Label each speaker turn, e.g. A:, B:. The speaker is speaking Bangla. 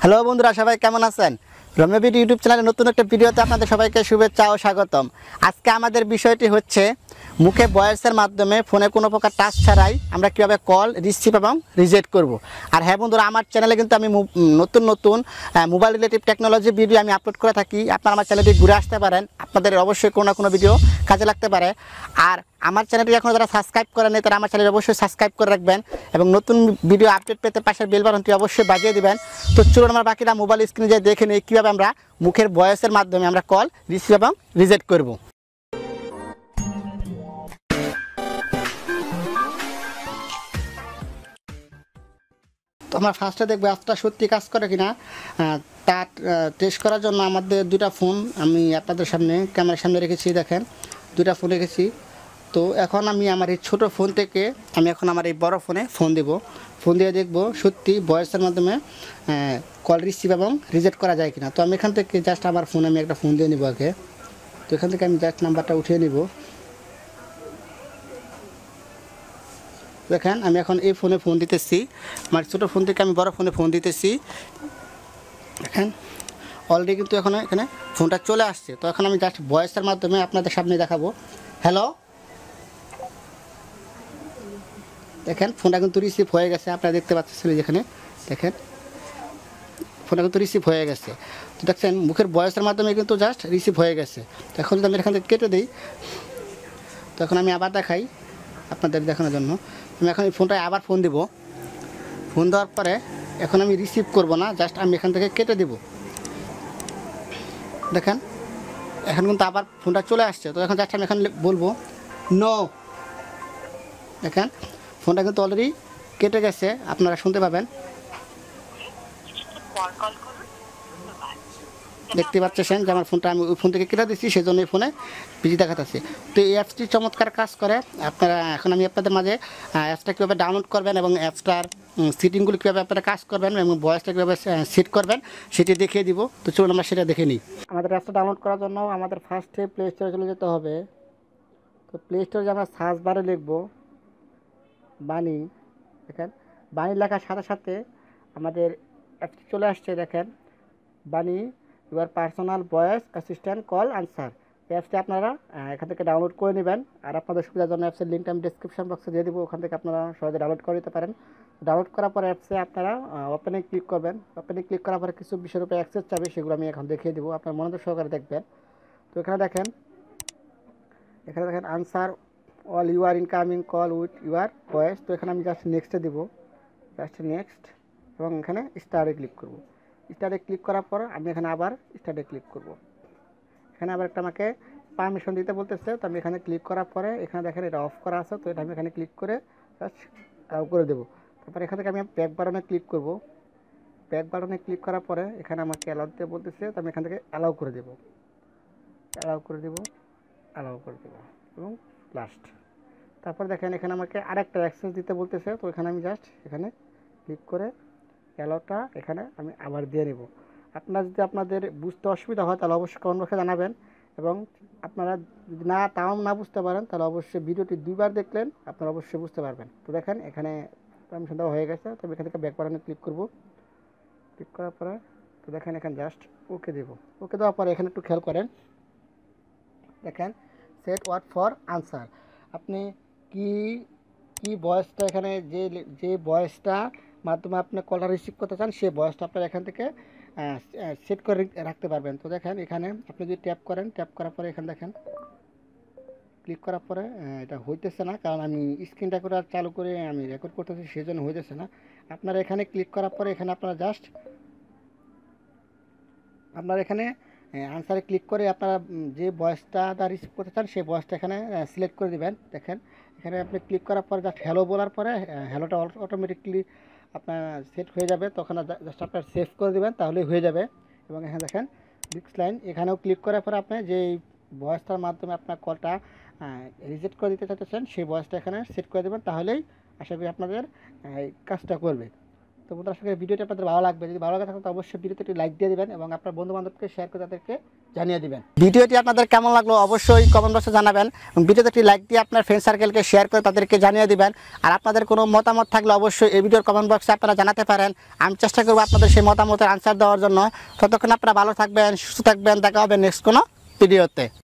A: হ্যালো বন্ধুরা, সবাই কেমন আছেন? রোমেobd ইউটিউব চ্যানেলের নতুন একটা ভিডিওতে আপনাদের সবাইকে শুভেচ্ছা ও স্বাগতম। আজকে আমাদের বিষয়টি হচ্ছে মুখে ভয়েসের মাধ্যমে ফোনে কোনো প্রকার টাচ ছাড়াই আমরা কীভাবে কল রিসিভ এবং রিজেক্ট করব। আর হ্যাঁ বন্ধুরা, আমার চ্যানেলে কিন্তু আমি নতুন নতুন মোবাইল রিলেটিভ টেকনোলজি ভিডিও আমি আপলোড করে থাকি। আপনারা আমার চ্যানেলটি ঘুরে আসতে পারেন, আপনাদের অবশ্যই কোনো না কোনো ভিডিও কাজে লাগতে পারে। আর আমার চ্যানেলটি এখন যারা সাবস্ক্রাইব করেন তারা আমার চ্যানেল অবশ্যই সাবস্ক্রাইব করে রাখবেন এবং নতুন ভিডিও আপডেট পেতে পাশের বেল বাটনটি অবশ্যই বাজিয়ে দিবেন। তো চলুন আমরা বাকিটা মোবাইল স্ক্রিনে যেয়ে দেখে নিই কীভাবে আমরা মুখের ভয়েসের মাধ্যমে আমরা কল রিসিভ এবং রিজেক্ট করব। তো আমরা ফার্স্টে দেখবো অ্যাপটা সত্যি কাজ করে কিনা। তা টেস্ট করার জন্য আমাদের দুটা ফোন আমি আপনাদের সামনে ক্যামেরার সামনে রেখেছি। দেখেন, দুটা ফোন রেখেছি। তো এখন আমি আমার এই ছোটো ফোন থেকে আমি এখন আমার এই বড় ফোনে ফোন দেব। ফোন দিয়ে দেখবো সত্যি ভয়েসের মাধ্যমে কল রিসিভ এবং রিজেক্ট করা যায় কিনা। তো আমি এখান থেকে জাস্ট আমার ফোনে আমি একটা ফোন দিয়ে নিব আগে। তো এখান থেকে আমি জাস্ট নাম্বারটা উঠিয়ে নিব। দেখেন, আমি এখন এই ফোনে ফোন দিতেছি, আমার ছোটো ফোন থেকে আমি বড় ফোনে ফোন দিতেছি। দেখেন অলরেডি কিন্তু এখানে ফোনটা চলে আসছে। তো এখন আমি জাস্ট ভয়েসের মাধ্যমে আপনাদের সামনে দেখাবো। হ্যালো, দেখেন ফোনটা কিন্তু রিসিভ হয়ে গেছে। আপনারা দেখতে পাচ্ছেন যেখানে দেখেন ফোনটা কিন্তু রিসিভ হয়ে গেছে। তো দেখছেন মুখের ভয়েসের মাধ্যমে কিন্তু জাস্ট রিসিভ হয়ে গেছে। তো এখন যদি আমি এখান থেকে কেটে দিই, তো এখন আমি আবার দেখাই আপনাদের দেখানোর জন্য। আমি এখন এই ফোনটায় আবার ফোন দিব। ফোন দেওয়ার পরে এখন আমি রিসিভ করব না, জাস্ট আমি এখান থেকে কেটে দেব। দেখেন এখন কিন্তু আবার ফোনটা চলে আসছে। তো এখন জাস্ট আমি এখন বলবো নো। দেখেন ফোনটা কিন্তু অলরেডি কেটে গেছে, আপনারা শুনতে পাবেন। দেখতে পাচ্ছেন যে আমার ফোনটা আমি ওই ফোন থেকে কেটে দিচ্ছি, সেই জন্য এই ফোনে বিজি দেখাচ্ছে। তো এই অ্যাপসটি চমৎকার কাজ করে। আপনারা এখন আমি আপনাদের মাঝে অ্যাপসটা কীভাবে ডাউনলোড করবেন এবং অ্যাপসটার সেটিংগুলো কীভাবে আপনারা কাজ করবেন এবং ভয়েসটা কীভাবে সেট করবেন সেটি দেখিয়ে দিব। তো চলুন আমরা সেটা দেখে নিই। আমাদের অ্যাপসটা ডাউনলোড করার জন্য আমাদের ফার্স্টে প্লে স্টোরে চলে যেতে হবে। তো প্লে স্টোরে আমরা সার্চ বারে লিখব বাণী। দেখেন বাণী লেখার সাথে সাথে আমাদের অ্যাপসটি চলে আসছে। দেখেন বাণী your personal voice assistant call answer. এই অ্যাপসটি আপনারা এখান থেকে ডাউনলোড করে নেবেন। আর আপনাদের সুবিধার জন্য অ্যাপসের লিঙ্কটা আমি ডিসক্রিপশন বক্সে দিয়ে দেবো, ওখান থেকে আপনারা সহজে ডাউনলোড করে নিতে পারেন। ডাউনলোড করার পরে অ্যাপসে আপনারা ওপেনে ক্লিক করবেন। ওপেনে ক্লিক করার পরে কিছু বিষয়ের উপরে অ্যাক্সেস চাবে, সেগুলো আমি এখন দেখিয়ে দেবো, আপনার মনোযোগ সহকারে দেখবেন। তো এখানে দেখেন answer all your incoming call with your voice. তো এখানে আমি জাস্ট নেক্সটে দেবো, জাস্ট নেক্সট, এবং এখানে স্টারে ক্লিক করব। স্টারে ক্লিক করার পর আমি এখানে আবার স্টারে ক্লিক করব। এখানে আবার একটা আমাকে পারমিশন দিতে বলতেছে। তো আমি এখানে ক্লিক করার পরে এখানে দেখেন এটা অফ করা আছে। তো এটা আমি এখানে ক্লিক করে জাস্ট অ্যালাউ করে দেবো। তারপরে এখান থেকে আমি ব্যাক বাটনে ক্লিক করব। ব্যাক বাটনে ক্লিক করার পরে এখানে আমাকে অ্যালাউ দিতে বলতেছে। তো আমি এখান থেকে অ্যালাউ করে দেবো, অ্যালাউ করে দেবো, অ্যালাউ করে দেবো এবং লাস্ট। তারপর দেখেন এখানে আমাকে আরেকটা অ্যাক্সেস দিতে বলতেছে। তো এখানে আমি জাস্ট এখানে ক্লিক করে অ্যালাউটা এখানে আমি আবার দিয়ে নেব। আপনারা যদি আপনাদের বুঝতে অসুবিধা হয় তাহলে অবশ্যই কমেন্ট বক্সে জানাবেন, এবং আপনারা যদি তাও না বুঝতে পারেন তাহলে অবশ্যই ভিডিওটি দুইবার দেখলেন আপনারা অবশ্যই বুঝতে পারবেন। তো দেখেন এখানে পারমিশন দেওয়া হয়ে গেছে। তো এখান থেকে ব্যাক বাটনে ক্লিক করব। ক্লিক করার পরে তো দেখেন এখানে জাস্ট ওকে দেব। ওকে দেওয়ার পরে এখানে একটু খেয়াল করেন, দেখেন সেট ওয়ার্ড ফর আনসার। আপনি কি ভয়েসটা এখানে যে ভয়েসটা মাধ্যমে আপনি কলটা রিসিভ করতে চান সেই ভয়েসটা আপনার এখান থেকে সেট করে রাখতে পারবেন। তো দেখেন এখানে আপনি যদি ট্যাপ করেন, ট্যাপ করার পরে এখানে দেখেন ক্লিক করার পরে এটা হইতেছে না, কারণ আমি স্ক্রিনটা করে চালু করে আমি রেকর্ড করতেছি, সেই জন্য হইতেছে না। আপনারা এখানে ক্লিক করার পরে এখানে আপনারা জাস্ট আপনারা এখানে আনসারে ক্লিক করে আপনারা যে ভয়েসটা রিসিভ করতে চান সেই ভয়েসটা এখানে সিলেক্ট করে দেবেন। দেখেন এখানে আপনি ক্লিক করার পরে জাস্ট হ্যালো বলার পরে হ্যালোটা অটোমেটিকলি আপনার সেট হয়ে যাবে। তখন জাস্ট আপনার সেভ করে দেবেন, তাহলেই হয়ে যাবে। এবং এখানে দেখেন নেক্সট লাইন, এখানেও ক্লিক করার পরে আপনি যে ভয়েসটার মাধ্যমে আপনার কলটা রিজেক্ট করে দিতে চাইতেছেন সেই ভয়েসটা এখানে সেট করে দেবেন, তাহলেই আশা করি আপনাদের এই কাজটা করবে। তো বন্ধুরা আশা করি ভিডিওটি আপনাদের ভালো লাগবে। যদি ভালো লাগে থাকে তো অবশ্যই ভিডিওতে একটি লাইক দিয়ে দিবেন এবং আপনার বন্ধু-বান্ধবকে শেয়ার করে তাদেরকে জানিয়ে দিবেন। ভিডিওটি আপনাদের কেমন লাগলো অবশ্যই কমেন্ট বক্সে জানাবেন এবং ভিডিওতে একটি লাইক দিয়ে আপনার ফ্রেন্ড সার্কেলকে শেয়ার করে তাদেরকে জানিয়ে দিবেন। আর আপনাদের কোনো মতামত থাকলে অবশ্যই এই ভিডিওর কমেন্ট বক্সে আপনারা জানাতে পারেন। আমি চেষ্টা করব আপনাদের সেই মতামতের আনসার দেওয়ার জন্য। ততক্ষণ আপনারা ভালো থাকবেন, সুস্থ থাকবেন। দেখা হবে নেক্সট কোনো ভিডিওতে।